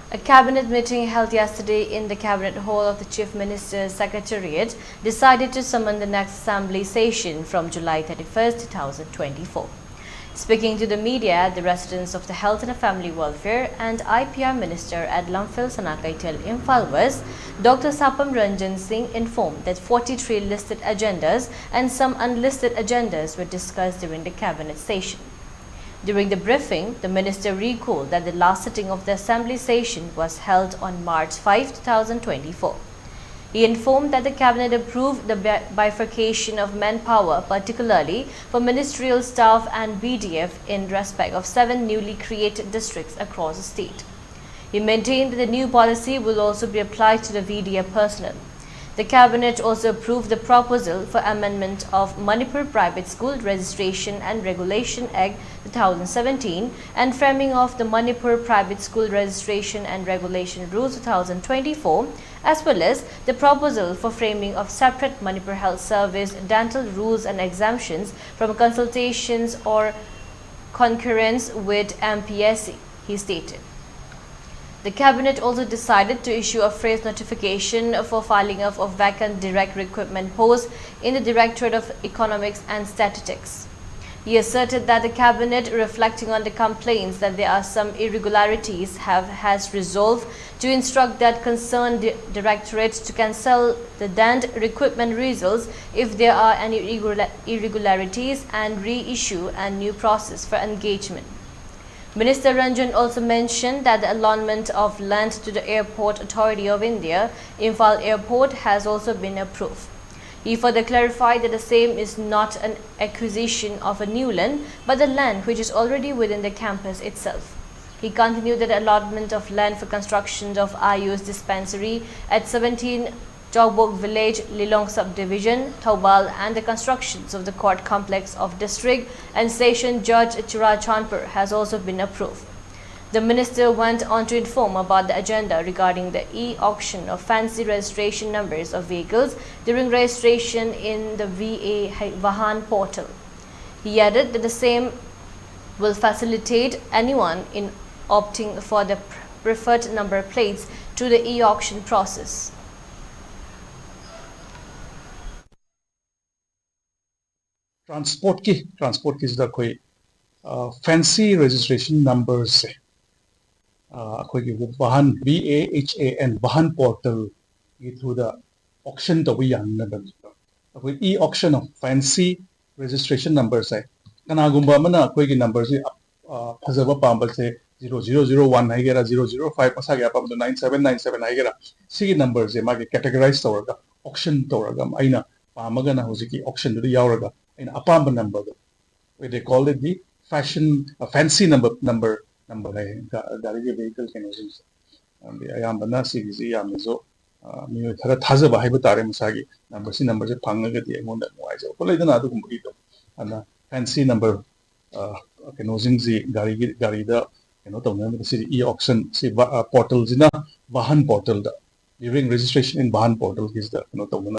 A cabinet meeting held yesterday in the Cabinet Hall of the Chief Minister's Secretariat decided to summon the next assembly session from July 31, 2024. Speaking to the media, the residents of the Health and Family Welfare and IPR Minister at Lamphil Sanakaitel Imphal West, Dr. Sapam Ranjan Singh informed that 43 listed agendas and some unlisted agendas were discussed during the cabinet session. During the briefing, the minister recalled that the last sitting of the assembly session was held on March 5, 2024. He informed that the cabinet approved the bifurcation of manpower, particularly for ministerial staff and BDF in respect of 7 newly created districts across the state. He maintained that the new policy will also be applied to the VDF personnel. The cabinet also approved the proposal for amendment of Manipur Private School Registration and Regulation Act 2017 and framing of the Manipur Private School Registration and Regulation Rules 2024, as well as the proposal for framing of separate Manipur Health Service dental rules and exemptions from consultations or concurrence with MPSC, he stated. The cabinet also decided to issue a phrase notification for filing of vacant direct recruitment posts in the Directorate of Economics and Statistics. He asserted that the cabinet, reflecting on the complaints that there are some irregularities, has resolved to instruct that concerned directorates to cancel the danned recruitment results if there are any irregularities and reissue a new process for engagement. Minister Ranjan also mentioned that the allotment of land to the Airport Authority of India, Imphal Airport, has also been approved. He further clarified that the same is not an acquisition of a new land, but the land which is already within the campus itself. He continued that the allotment of land for construction of Ayush dispensary at 17 Jogbok Village, Lilong Subdivision, Thoubal, and the constructions of the court complex of District and Session Judge Churachandpur has also been approved. The minister went on to inform about the agenda regarding the e-auction of fancy registration numbers of vehicles during registration in the VA Vahan portal. He added that the same will facilitate anyone in opting for the preferred number plates to the e-auction process. Transport की इस कोई fancy registration numbers से कोई की वो वाहन VAHAN वाहन portal ये through the auction तो भी यान न बन कोई e-auction of fancy registration numbers है कनागुम्बा मना कोई की number से फजबा पांबल से 0001 है गेरा 005 पसा गया पांबल 9797 है गेरा सी numbers से मागे categorize तोरगा auction तोरगा आइना पामगा ना होजी की auction तो यावरगा in apamba number where they call it the fancy number gari ke vehicle ke nozim and the ayambana series yamzo mi thara thaza ba haiba tare musagi number se phangaga di ngonda nuaijo ko leidana adu gumbi do ana fancy number ke nozim ji gari da tawna the e auction si portal jina vahan portal da during registration in vahan portal is the tawna